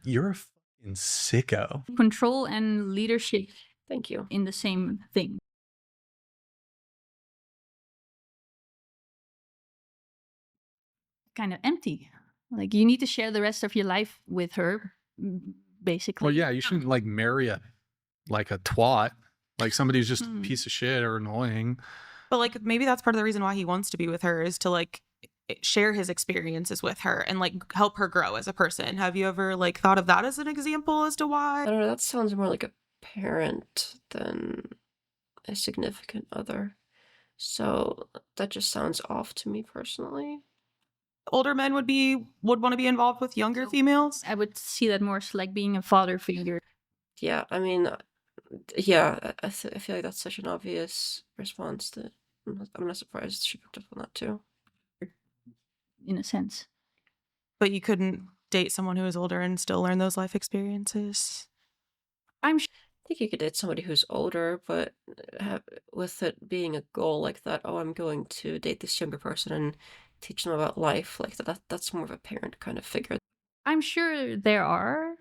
You're a fucking sicko. Control and leadership. Thank you. In the same thing. Kind of empty. Like you need to share the rest of your life with her, basically. Well, yeah, you shouldn't like marry a twat, like somebody who's just a piece of shit or annoying. But like maybe that's part of the reason why he wants to be with her, is to like share his experiences with her and like help her grow as a person. Have you ever like thought of that as an example as to why? I don't know, that sounds more like a parent than a significant other. So that just sounds off to me personally. Older men would want to be involved with younger females? I would see that more as like being a father figure. Yeah, I mean, yeah, I feel like that's such an obvious response that I'm not surprised she picked up on that too. In a sense. But you couldn't date someone who is older and still learn those life experiences? I think you could date somebody who's older, but with it being a goal like that, oh, I'm going to date this younger person and teach them about life, like that's more of a parent kind of figure. I'm sure there are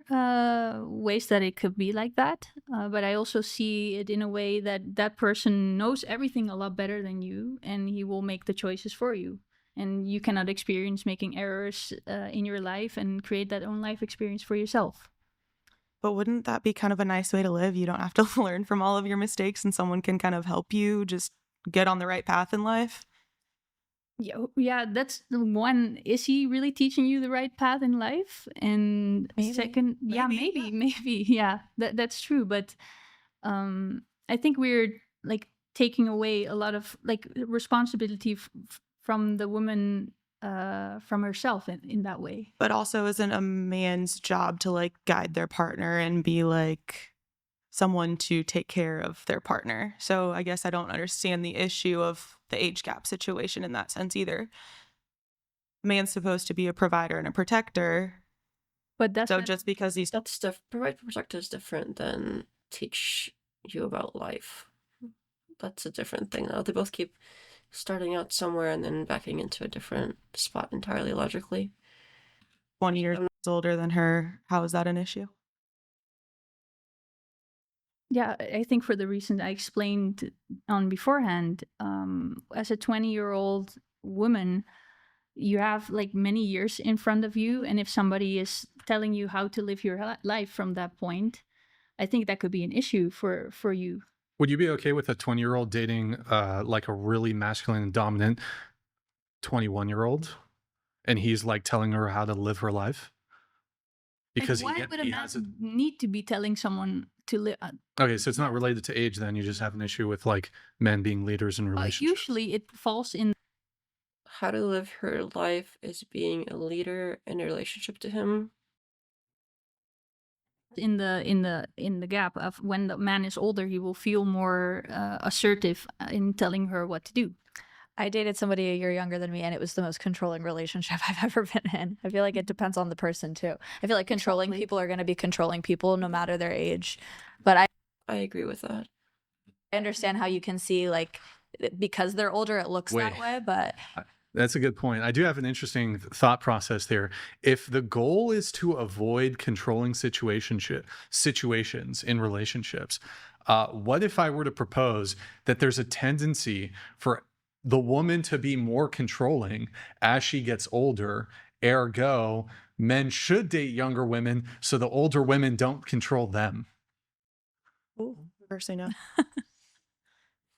ways that it could be like that, but I also see it in a way that that person knows everything a lot better than you, and he will make the choices for you. And you cannot experience making errors in your life and create that own life experience for yourself. But wouldn't that be kind of a nice way to live? You don't have to learn from all of your mistakes, and someone can kind of help you just get on the right path in life? Yeah, that's the one. Is he really teaching you the right path in life? And maybe. Second, maybe, yeah, that's true. But I think we're like taking away a lot of like responsibility from the woman, from herself in that way. But also, isn't a man's job to like guide their partner and be like someone to take care of their partner? So I guess I don't understand the issue of the age gap situation in that sense either. Man's supposed to be a provider and a protector, but that's so just because he's provide protect is different than teach you about life. That's a different thing. Though they both keep starting out somewhere and then backing into a different spot entirely logically. 20 years older than her, how is that an issue? Yeah, I think for the reason I explained on beforehand, as a 20-year-old woman, you have like many years in front of you. And if somebody is telling you how to live your life from that point, I think that could be an issue for you. Would you be okay with a 20-year-old dating like a really masculine and dominant 21-year-old, and he's like telling her how to live her life? Because like, why would a man need to be telling someone to live? Okay, so it's not related to age then. You just have an issue with like men being leaders in relationships. Usually it falls in how to live her life is being a leader in a relationship to him. In the gap of when the man is older, he will feel more assertive in telling her what to do. I dated somebody a year younger than me, and it was the most controlling relationship I've ever been in. I feel like it depends on the person too. I feel like controlling people are going to be controlling people no matter their age. But I agree with that. I understand how you can see like because they're older, it looks that way, but that's a good point. I do have an interesting thought process there. If the goal is to avoid controlling situations in relationships, what if I were to propose that there's a tendency for the woman to be more controlling as she gets older? Ergo, men should date younger women so the older women don't control them. Oh, first I know.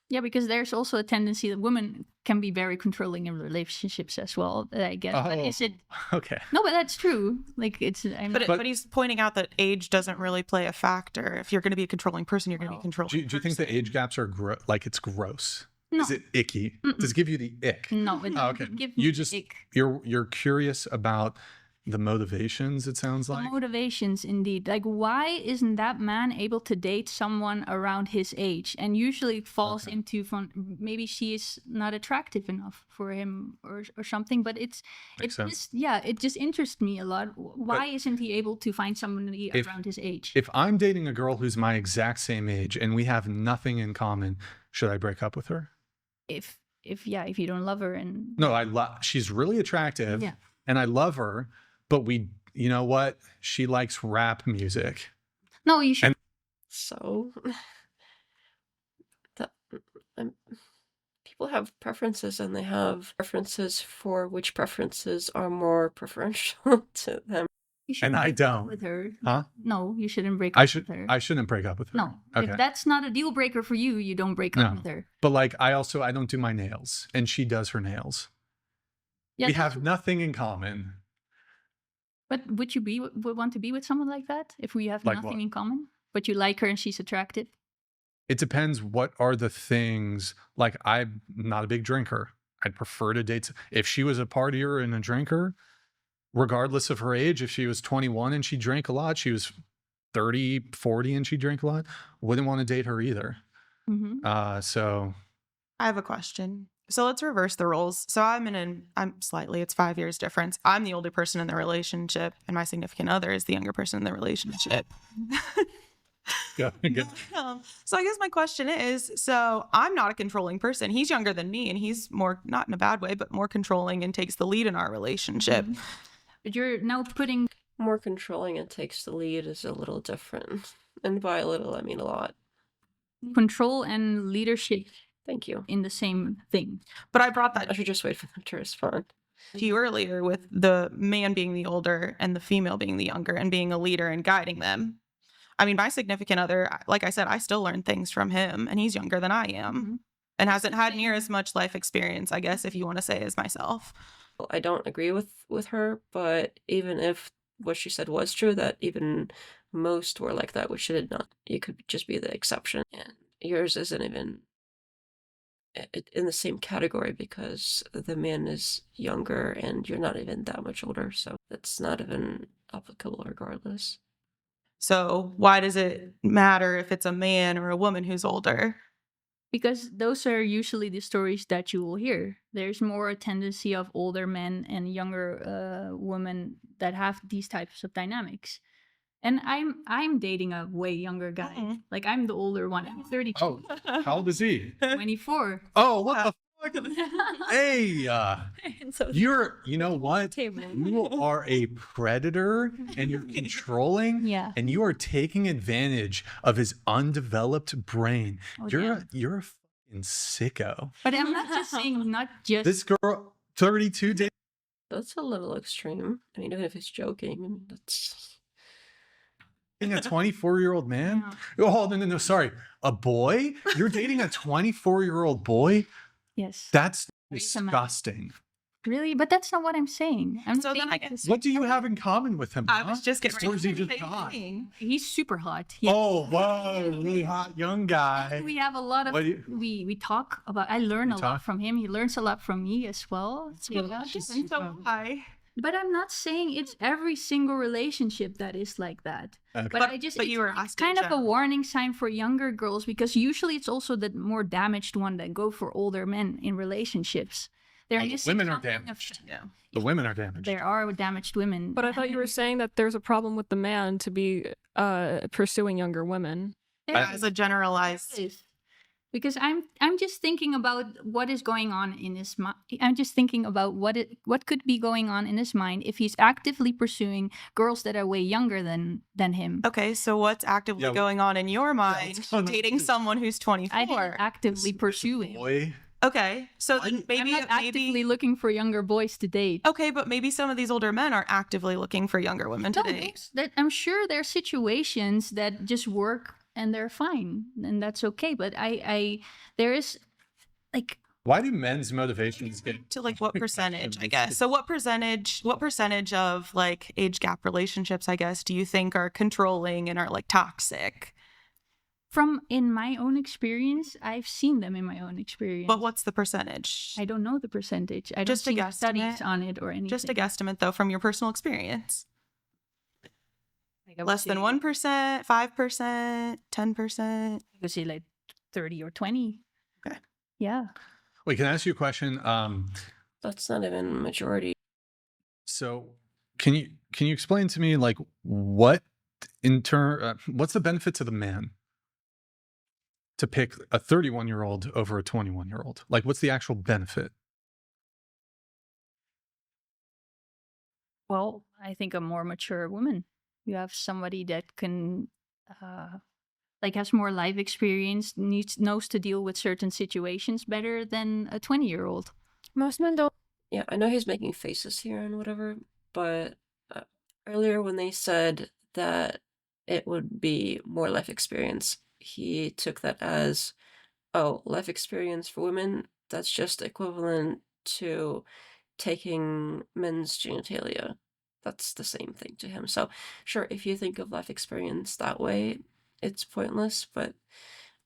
Yeah, because there's also a tendency that women can be very controlling in relationships as well, I guess. But is it okay? No, but that's true. Like it's but he's pointing out that age doesn't really play a factor. If you're going to be a controlling person, you're going to be controlling. Do you think the age gaps are like it's gross? No. Is it icky? Does it give you the ick? No, it okay. give You me just ick. You're curious about the motivations, it sounds like. The motivations, indeed. Like, why isn't that man able to date someone around his age? And usually it falls into maybe she is not attractive enough for him or something. But it just interests me a lot. Why isn't he able to find somebody around his age? If I'm dating a girl who's my exact same age and we have nothing in common, should I break up with her? If you don't love her and no, she's really attractive, and I love her, but you know what? She likes rap music. No, you should. And So that people have preferences, and they have preferences for which preferences are more preferential to them. You should and I break up don't. with her. Huh? No, you shouldn't break I up should with her. I shouldn't break up with her. No, Okay. if that's not a deal breaker for you, you don't break up No. with her. But like I don't do my nails, and she does her nails. Yeah, We that's- have nothing in common. But would you would want to be with someone like that if we have Like nothing what? in common, but you like her and she's attractive? It depends what are the things. Like I'm not a big drinker. I'd prefer to date if she was a partier and a drinker, regardless of her age. If she was 21 and she drank a lot, she was 30, 40 and she drank a lot, wouldn't want to date her either. Mm-hmm. So I have a question. So let's reverse the roles. So it's 5 years difference. I'm the older person in the relationship, and my significant other is the younger person in the relationship. yeah, So I guess my question is, so I'm not a controlling person. He's younger than me, and he's more, not in a bad way, but more controlling and takes the lead in our relationship. But you're now putting More controlling and takes the lead is a little different. And by a little, I mean a lot. control and leadership Thank you. in the same thing. But I brought I that should just wait for them to respond. to you earlier with the man being the older and the female being the younger and being a leader and guiding them. I mean, my significant other, like I said, I still learn things from him, and he's younger than I am Mhm. and hasn't had near as much life experience, I guess, if you want to say, as myself. I don't agree with her, but even if what she said was true, that even most were like that, which she did not, you could just be the exception. And yours isn't even in the same category because the man is younger and you're not even that much older, so that's not even applicable regardless. So why does it matter if it's a man or a woman who's older? Because those are usually the stories that you will hear. There's more a tendency of older men and younger women that have these types of dynamics. And I'm dating a way younger guy. Mhm. Like I'm the older one. I'm 32, Oh, how old is he? 24. Oh, what the fuck? Hey, And so you know what? You are a predator and you're controlling. Yeah. And you are taking advantage of his undeveloped brain. Oh, You're a fucking sicko. But I'm not just saying not just This girl, 32 days. That's a little extreme. I mean, even if he's joking, I mean, that's... A 24-year-old man? Oh, no, sorry. A boy? You're dating a 24-year-old boy? Yes. That's Raise a man. disgusting. Really? But that's not what I'm saying. I'm So then saying I guess What do you have in common with him? I huh? was just getting Or is he ready to just say hot? thing. he's super hot. Oh, whoa, really hot young guy. We have a lot of What do you- we talk about. I learn We a lot talk? from him. He learns a lot from me as well. And so why? But I'm not saying it's every single relationship that is like that. Okay. But I just but you were it's asking kind of a general. warning sign for younger girls because usually it's also the more damaged one that go for older men in relationships. They're the missing women are something of- damaged. Yeah. The women are damaged. There are damaged women. But I thought you were saying that there's a problem with the man to be pursuing younger women. There As a generalized. is. Because I'm just thinking about what is going on in his mind. I'm just thinking about what could be going on in his mind if he's actively pursuing girls that are way younger than him. Okay, so what's actively Yeah, going on in your mind what's going on? dating someone who's 24? I didn't actively pursue him. Boy. Okay, so then I'm maybe not actively looking for younger boys to date. okay, but maybe some of these older men are actively looking for younger women to No, date. I'm sure there are situations that just work and they're fine and that's okay. But there is like Why do men's motivations get To like what percentage, I guess. So what percentage of like age gap relationships, I guess, do you think are controlling and are like toxic? from in my own experience, I've seen them in my own experience. But what's the percentage? I don't know the percentage. I don't Just a see studies guesstimate? on it or anything. Just a guesstimate though from your personal experience. Like, I would Less than say- 1%, 5%, 10%. I would say like 30 or 20. Okay. Yeah. Wait, can I ask you a question? That's not even majority. So can you explain to me like what's the benefit to the man to pick a 31-year-old over a 21-year-old? Like what's the actual benefit? Well, I think a more mature woman. You have somebody that can, like, has more life experience, knows to deal with certain situations better than a 20-year-old. Most men don't. Yeah, I know he's making faces here and whatever, but earlier when they said that it would be more life experience, he took that as, oh, life experience for women, that's just equivalent to taking men's genitalia. That's the same thing to him. So, sure, if you think of life experience that way, it's pointless, but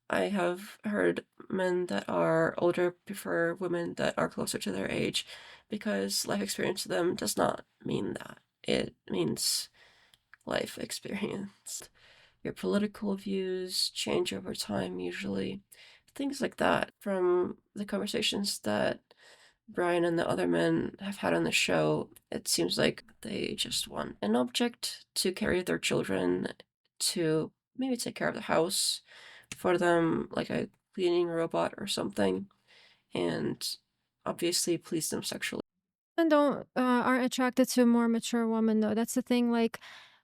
I have heard men that are older prefer women that are closer to their age because life experience to them does not mean that. It means life experience. Your political views change over time, usually. Things like that. From the conversations that Brian and the other men have had on the show, it seems like they just want an object to carry their children, to maybe take care of the house for them, like a cleaning robot or something, and obviously please them sexually. Men aren't attracted to a more mature woman though. That's the thing. Like,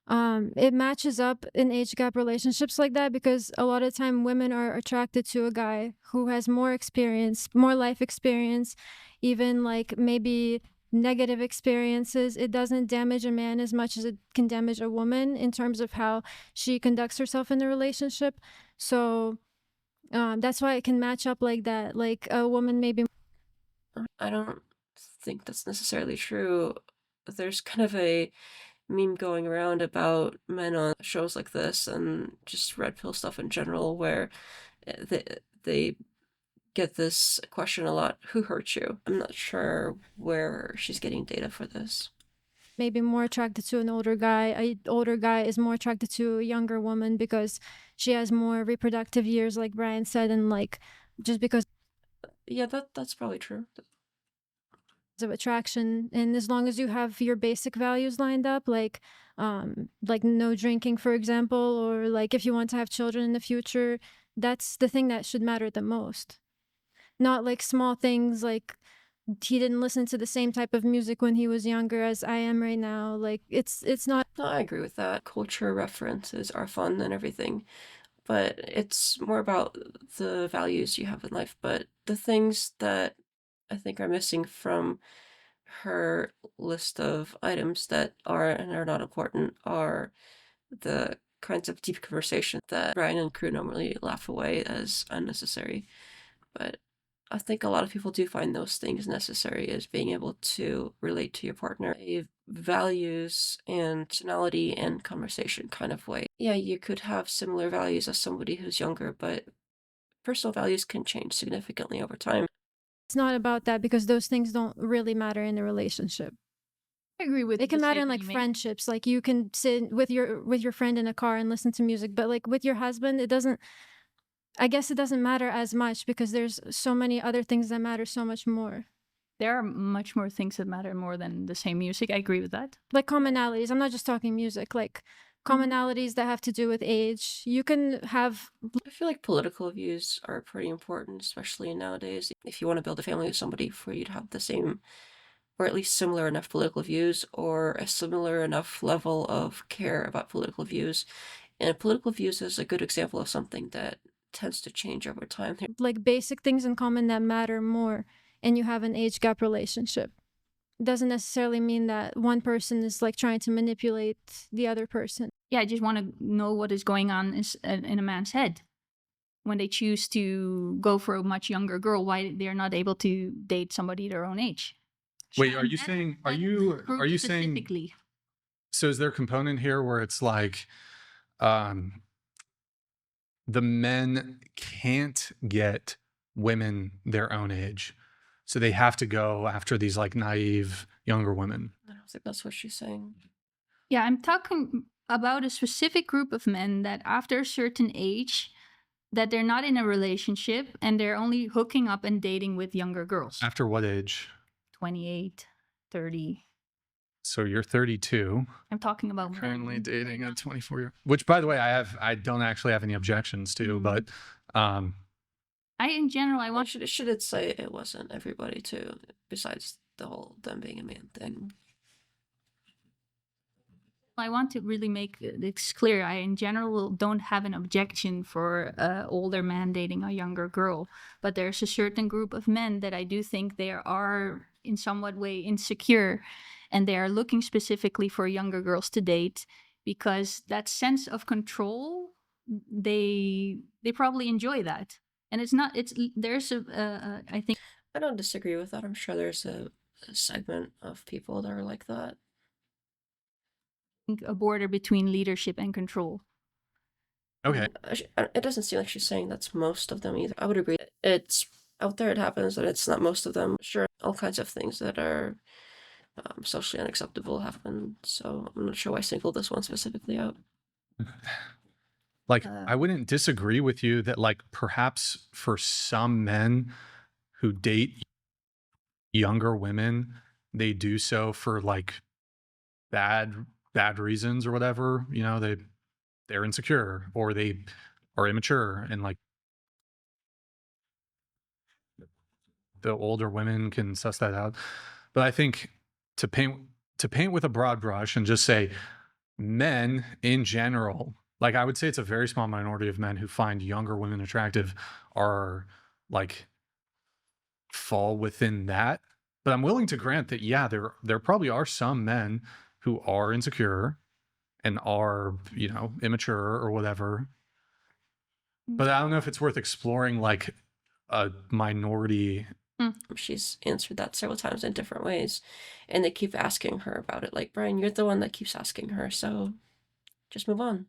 it matches up in age gap relationships like that because a lot of time women are attracted to a guy who has more experience, more life experience, even like maybe negative experiences. It doesn't damage a man as much as it can damage a woman in terms of how she conducts herself in the relationship. So that's why it can match up like that. Like a woman maybe. I don't think that's necessarily true. There's kind of a meme going around about men on shows like this and just red pill stuff in general where they get this question a lot, who hurt you? I'm not sure where she's getting data for this. Maybe more attracted to an older guy. An older guy is more attracted to a younger woman because she has more reproductive years, like Brian said, and like just because Yeah, that's probably true. of attraction. And as long as you have your basic values lined up, like no drinking, for example, or like if you want to have children in the future, that's the thing that should matter the most. Not like small things like he didn't listen to the same type of music when he was younger as I am right now. Like it's not. No, I agree with that. Culture references are fun and everything, but it's more about the values you have in life. But the things that I think are missing from her list of items that are and are not important are the kinds of deep conversation that Brian and crew normally laugh away as unnecessary. But I think a lot of people do find those things necessary, as being able to relate to your partner a values and personality and conversation kind of way. Yeah, you could have similar values as somebody who's younger, but personal values can change significantly over time. It's not about that because those things don't really matter in a relationship. I agree with It can the matter in statement like you made. friendships. Like you can sit with your friend in a car and listen to music, but like with your husband, it doesn't. I guess it doesn't matter as much because there's so many other things that matter so much more. There are much more things that matter more than the same music. I agree with that. Like commonalities. I'm not just talking music. Like commonalities that have to do with age. You can have. I feel like political views are pretty important, especially nowadays. If you want to build a family with somebody, for you to have the same, or at least similar enough political views, or a similar enough level of care about political views. And political views is a good example of something that tends to change over time. Like basic things in common that matter more, and you have an age gap relationship. It doesn't necessarily mean that one person is like trying to manipulate the other person. Yeah, I just want to know what is going on in a man's head when they choose to go for a much younger girl. Why they're not able to date somebody their own age? Wait, are And you that- saying? Are that you group saying? specifically? So is there a component here where it's like, the men can't get women their own age, so they have to go after these like naive younger women? I don't think that's what she's saying. Yeah, I'm talking about a specific group of men that after a certain age, that they're not in a relationship and they're only hooking up and dating with younger girls. After what age? 28, 30. So you're 32, I'm talking about men. currently dating a 24-year, which by the way, I don't actually have any objections to, but In general, I I want should say it wasn't everybody too, besides the whole them being a man thing. I want to really make this clear. I, in general, don't have an objection for an older man dating a younger girl, but there's a certain group of men that I do think they are in somewhat way insecure, and they are looking specifically for younger girls to date because that sense of control, they probably enjoy that, and it's not. It's there's I think I don't disagree with that. I'm sure there's a segment of people that are like that. a border between leadership and control. Okay. It doesn't seem like she's saying that's most of them either. I would agree. It's out there, it happens, and it's not most of them. Sure, all kinds of things that are socially unacceptable happen. So I'm not sure why I singled this one specifically out. Like, I wouldn't disagree with you that, like, perhaps for some men who date younger women, they do so for like bad reasons or whatever. You know, they're insecure or they are immature, and like the older women can suss that out. But I think to paint with a broad brush and just say men in general, like I would say it's a very small minority of men who find younger women attractive are like fall within that. But I'm willing to grant that, yeah, there probably are some men who are insecure and are, you know, immature or whatever. But I don't know if it's worth exploring like a minority. She's answered that several times in different ways, and they keep asking her about it. Like, Brian, you're the one that keeps asking her, so just move on.